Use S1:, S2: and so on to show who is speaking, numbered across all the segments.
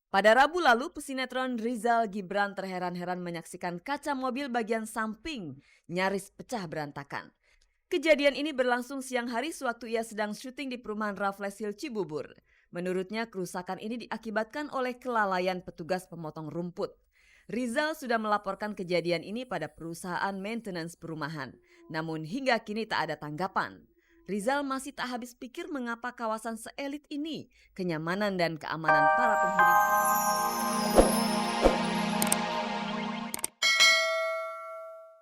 S1: Pada Rabu lalu, pesinetron Rizal Gibran terheran-heran menyaksikan kaca mobil bagian samping nyaris pecah berantakan. Kejadian ini berlangsung siang hari sewaktu ia sedang syuting di perumahan Raffles Hill Cibubur. Menurutnya kerusakan ini diakibatkan oleh kelalaian petugas pemotong rumput. Rizal sudah melaporkan kejadian ini pada perusahaan maintenance perumahan. Namun hingga kini tak ada tanggapan. Rizal masih tak habis pikir mengapa kawasan seelit ini kenyamanan dan keamanan para penghuni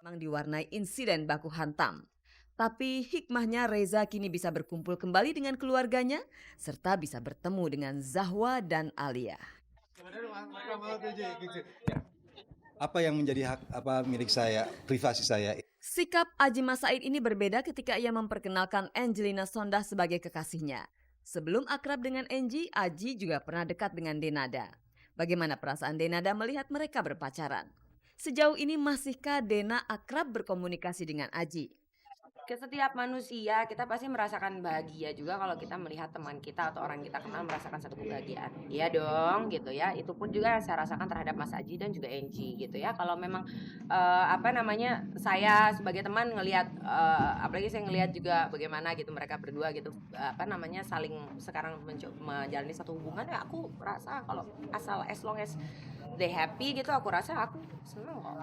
S1: memang diwarnai insiden baku hantam. Tapi hikmahnya Reza kini bisa berkumpul kembali dengan keluarganya serta bisa bertemu dengan Zahwa dan Alia.
S2: Apa yang menjadi hak milik saya, privasi saya.
S1: Sikap Aji Mas Said ini berbeda ketika ia memperkenalkan Angelina Sondah sebagai kekasihnya. Sebelum akrab dengan Angie, Aji juga pernah dekat dengan Denada. Bagaimana perasaan Denada melihat mereka berpacaran? Sejauh ini masihkah Dena akrab berkomunikasi dengan Aji?
S3: Setiap manusia kita pasti merasakan bahagia juga kalau kita melihat teman kita atau orang kita kenal merasakan satu kebahagiaan. Iya dong gitu ya. Itu pun juga yang saya rasakan terhadap Mas Aji dan juga Angie gitu ya. Kalau memang saya sebagai teman ngelihat apalagi saya ngelihat juga bagaimana gitu mereka berdua gitu saling sekarang menjalani satu hubungan ya aku rasa kalau asal as long as they happy gitu aku rasa aku seneng kok.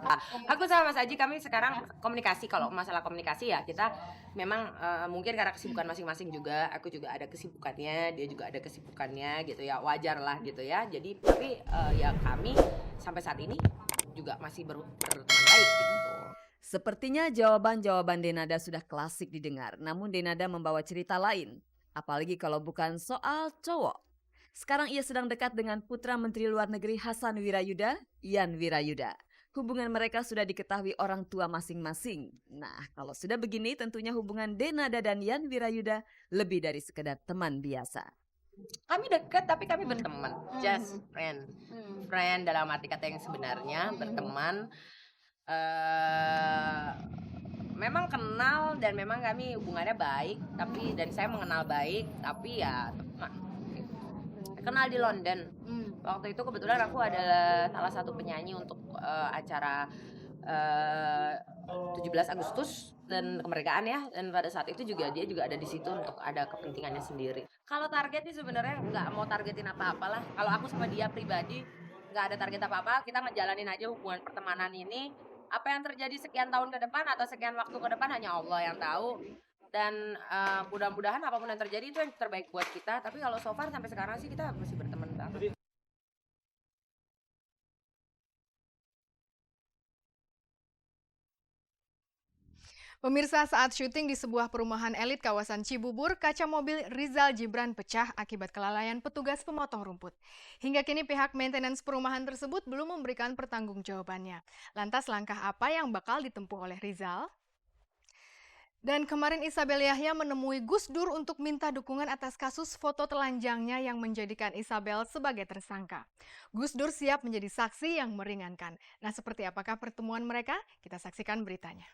S3: Aku sama Mas Aji kami sekarang komunikasi, kalau masalah komunikasi ya kita memang mungkin karena kesibukan masing-masing juga, aku juga ada kesibukannya, dia juga ada kesibukannya gitu ya, wajar lah gitu ya. Jadi tapi ya kami sampai saat ini juga masih berteman baik gitu.
S1: Sepertinya jawaban-jawaban Denada sudah klasik didengar, namun Denada membawa cerita lain, apalagi kalau bukan soal cowok. Sekarang ia sedang dekat dengan putra Menteri Luar Negeri Hasan Wirayuda, Yan Wirayuda. Hubungan mereka sudah diketahui orang tua masing-masing. Nah, kalau sudah begini tentunya hubungan Denada dan Yan Wirayuda lebih dari sekedar teman biasa.
S3: Kami dekat tapi kami berteman, just friend. Friend dalam arti kata yang sebenarnya, berteman. Memang kenal dan memang kami hubungannya baik, tapi dan saya mengenal baik, tapi ya teman. Kenal di London. Waktu itu kebetulan aku adalah salah satu penyanyi untuk acara 17 Agustus dan kemerdekaan ya, dan pada saat itu juga dia juga ada di situ untuk ada kepentingannya sendiri. Kalau targetnya sebenarnya nggak mau targetin apa-apalah. Kalau aku sama dia pribadi nggak ada target apa-apa, kita ngejalanin aja hubungan pertemanan ini. Apa yang terjadi sekian tahun ke depan atau sekian waktu ke depan hanya Allah yang tahu. Dan mudah-mudahan apapun yang terjadi itu yang terbaik buat kita. Tapi kalau so far sampai sekarang sih kita masih berteman banget.
S4: Pemirsa, saat syuting di sebuah perumahan elit kawasan Cibubur, kaca mobil Rizal Gibran pecah akibat kelalaian petugas pemotong rumput. Hingga kini pihak maintenance perumahan tersebut belum memberikan pertanggungjawabannya. Lantas langkah apa yang bakal ditempuh oleh Rizal? Dan kemarin Isabel Yahya menemui Gus Dur untuk minta dukungan atas kasus foto telanjangnya yang menjadikan Isabel sebagai tersangka. Gus Dur siap menjadi saksi yang meringankan. Nah, seperti apakah pertemuan mereka? Kita saksikan beritanya.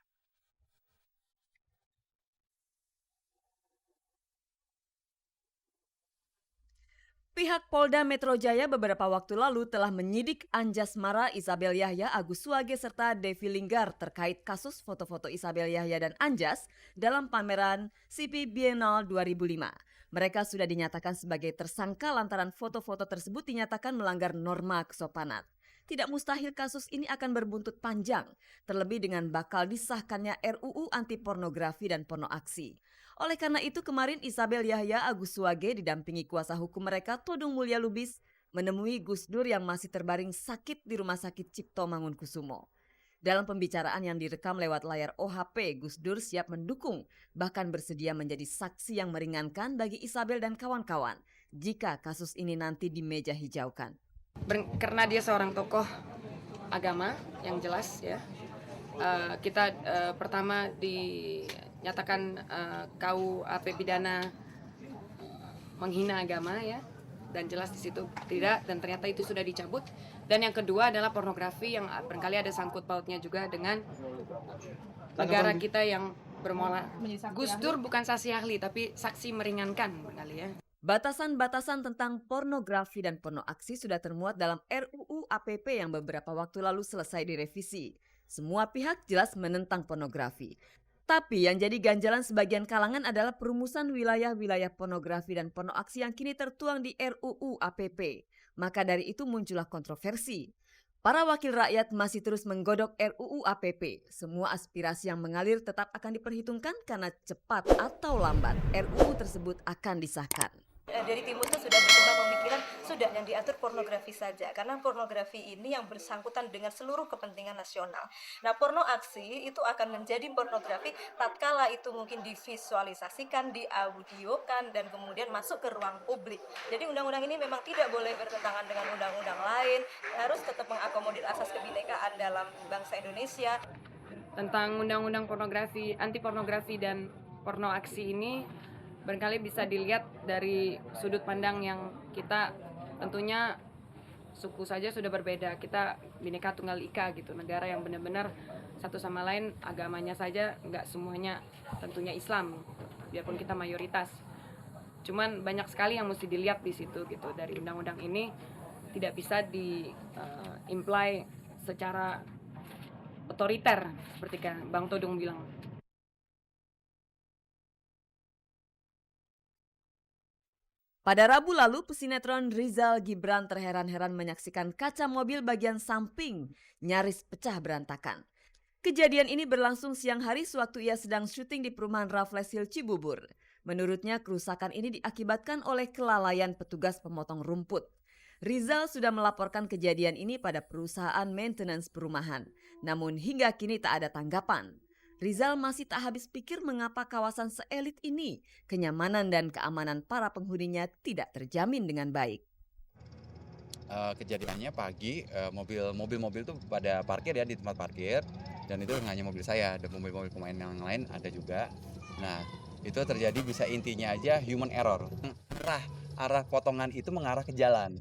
S1: Pihak Polda Metro Jaya beberapa waktu lalu telah menyidik Anjasmara, Isabel Yahya, Agus Suwage serta Devi Linggar terkait kasus foto-foto Isabel Yahya dan Anjas dalam pameran CP Biennale 2005. Mereka sudah dinyatakan sebagai tersangka lantaran foto-foto tersebut dinyatakan melanggar norma kesopanan. Tidak mustahil kasus ini akan berbuntut panjang, terlebih dengan bakal disahkannya RUU anti pornografi dan porno aksi. Oleh karena itu kemarin Isabel Yahya, Agus Suwage didampingi kuasa hukum mereka Todung Mulya Lubis menemui Gus Dur yang masih terbaring sakit di Rumah Sakit Cipto Mangunkusumo. Dalam pembicaraan yang direkam lewat layar OHP, Gus Dur siap mendukung, bahkan bersedia menjadi saksi yang meringankan bagi Isabel dan kawan-kawan jika kasus ini nanti di meja hijaukan.
S5: Karena dia seorang tokoh agama yang jelas ya, kita pertama dinyatakan KUHP pidana menghina agama ya, dan jelas di situ tidak, dan ternyata itu sudah dicabut. Dan yang kedua adalah pornografi yang barangkali ada sangkut pautnya juga dengan negara kita yang bermola. Gus Dur bukan saksi ahli tapi saksi meringankan barangkali ya.
S1: Batasan-batasan tentang pornografi dan porno aksi sudah termuat dalam RUU APP yang beberapa waktu lalu selesai direvisi. Semua pihak jelas menentang pornografi. Tapi yang jadi ganjalan sebagian kalangan adalah perumusan wilayah-wilayah pornografi dan porno aksi yang kini tertuang di RUU APP. Maka dari itu muncullah kontroversi. Para wakil rakyat masih terus menggodok RUU APP. Semua aspirasi yang mengalir tetap akan diperhitungkan karena cepat atau lambat RUU tersebut akan disahkan.
S6: Dari timur itu sudah berkembang pemikiran sudah yang diatur pornografi saja, karena pornografi ini yang bersangkutan dengan seluruh kepentingan nasional. Nah, porno aksi itu akan menjadi pornografi tatkala itu mungkin divisualisasikan, diaudiokan, dan kemudian masuk ke ruang publik. Jadi undang-undang ini memang tidak boleh bertentangan dengan undang-undang lain, harus tetap mengakomodir asas kebinekaan dalam bangsa Indonesia.
S5: Tentang undang-undang pornografi, anti pornografi dan porno aksi ini barangkali bisa dilihat dari sudut pandang yang kita tentunya suku saja sudah berbeda. Kita Bhinneka Tunggal Ika gitu, negara yang benar-benar satu sama lain, agamanya saja nggak semuanya tentunya Islam, biarpun kita mayoritas. Cuman banyak sekali yang mesti dilihat di situ gitu. Dari undang-undang ini tidak bisa di-imply secara otoriter seperti kan Bang Todung bilang.
S1: Pada Rabu lalu, pesinetron Rizal Gibran terheran-heran menyaksikan kaca mobil bagian samping nyaris pecah berantakan. Kejadian ini berlangsung siang hari sewaktu ia sedang syuting di perumahan Raffles Hill Cibubur. Menurutnya kerusakan ini diakibatkan oleh kelalaian petugas pemotong rumput. Rizal sudah melaporkan kejadian ini pada perusahaan maintenance perumahan. Namun hingga kini tak ada tanggapan. Rizal masih tak habis pikir mengapa kawasan seelit ini kenyamanan dan keamanan para penghuninya tidak terjamin dengan baik.
S7: Kejadiannya pagi, mobil-mobil itu pada parkir ya di tempat parkir, dan itu hanya mobil saya, ada mobil-mobil pemain yang lain ada juga. Nah, itu terjadi bisa intinya aja human error. Arah potongan itu mengarah ke jalan.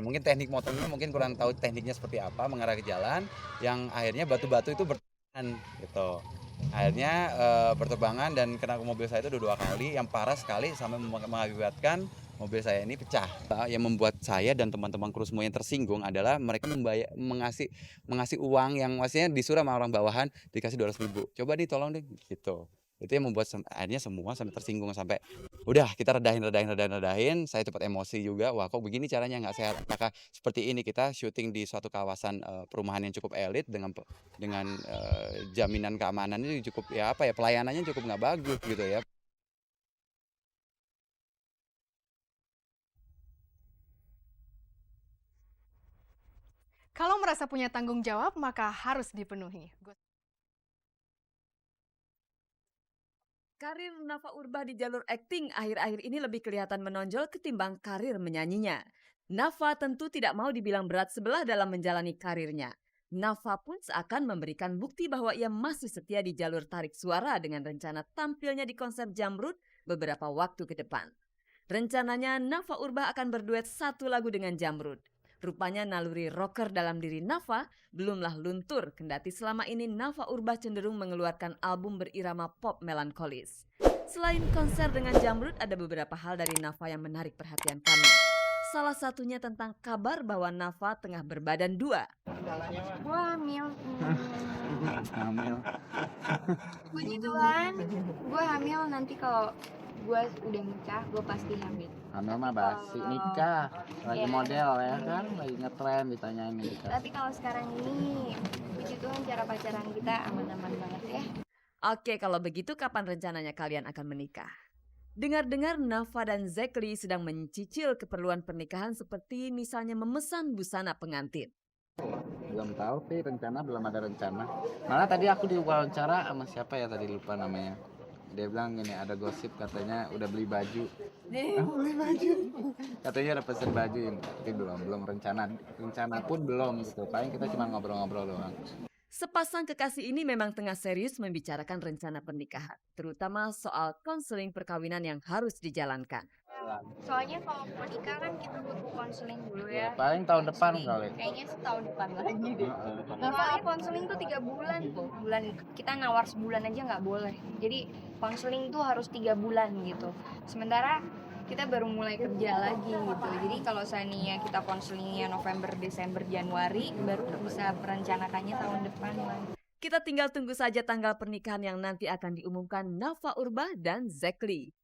S7: Mungkin teknik motongnya mungkin kurang tahu tekniknya seperti apa, mengarah ke jalan yang akhirnya batu-batu itu gitu. Akhirnya berterbangan dan kena ke mobil saya itu dua kali, yang parah sekali sampai mengakibatkan mobil saya ini pecah. Yang membuat saya dan teman-teman kru semua yang tersinggung adalah mereka mengasih uang yang maksudnya disuruh sama orang bawahan, dikasih 200.000. Coba nih tolong deh gitu. Itu yang membuat akhirnya semua sampai tersinggung, sampai udah kita redahin. Saya cepat emosi juga, wah kok begini caranya, nggak sehat. Apakah seperti ini kita syuting di suatu kawasan perumahan yang cukup elit dengan jaminan keamanannya cukup pelayanannya cukup nggak bagus gitu ya.
S4: Kalau merasa punya tanggung jawab, maka harus dipenuhi.
S1: Karir Nafa Urbah di jalur akting akhir-akhir ini lebih kelihatan menonjol ketimbang karir menyanyinya. Nafa tentu tidak mau dibilang berat sebelah dalam menjalani karirnya. Nafa pun seakan memberikan bukti bahwa ia masih setia di jalur tarik suara dengan rencana tampilnya di konser Jamrud beberapa waktu ke depan. Rencananya Nafa Urbah akan berduet satu lagu dengan Jamrud. Rupanya naluri rocker dalam diri Nafa belumlah luntur, kendati selama ini Nafa Urbah cenderung mengeluarkan album berirama pop melankolis. Selain konser dengan Jamrud, ada beberapa hal dari Nafa yang menarik perhatian kami. Salah satunya tentang kabar bahwa Nafa tengah berbadan dua.
S8: Gua hamil. Puji Tuhan, gue hamil nanti kalau gue udah nikah, gue pasti hamil.
S9: Hamil mah basi, nikah lagi model ya kan, lagi ngetren ditanyain nikah.
S8: Tapi kalau sekarang ini, puji Tuhan cara pacaran kita aman-aman banget ya.
S1: Oke, kalau begitu kapan rencananya kalian akan menikah? Dengar-dengar Nafa dan Zekli sedang mencicil keperluan pernikahan seperti misalnya memesan busana pengantin.
S9: Belum tahu sih, belum ada rencana. Malah tadi aku diwawancara sama siapa ya tadi, lupa namanya. Dia bilang gini, ada gosip katanya udah beli baju. Beli baju. Katanya udah pesen baju, tapi belum rencana pun belum gitu. Paling kita cuma ngobrol-ngobrol doang.
S1: Sepasang kekasih ini memang tengah serius membicarakan rencana pernikahan, terutama soal konseling perkawinan yang harus dijalankan.
S8: Soalnya kalau menikah kan kita butuh konseling dulu ya.
S9: Paling tahun depan kali.
S8: Kayaknya setahun depan lagi deh. Nah, soalnya konseling tuh 3 bulan tuh. Kita nawar sebulan aja nggak boleh. Jadi konseling tuh harus 3 bulan gitu. Sementara kita baru mulai kerja lagi gitu. Jadi kalau seandainya kita konselingnya November, Desember, Januari, baru bisa merencanakannya tahun depan lagi.
S1: Kita tinggal tunggu saja tanggal pernikahan yang nanti akan diumumkan Nafa Urbah dan Zack Lee.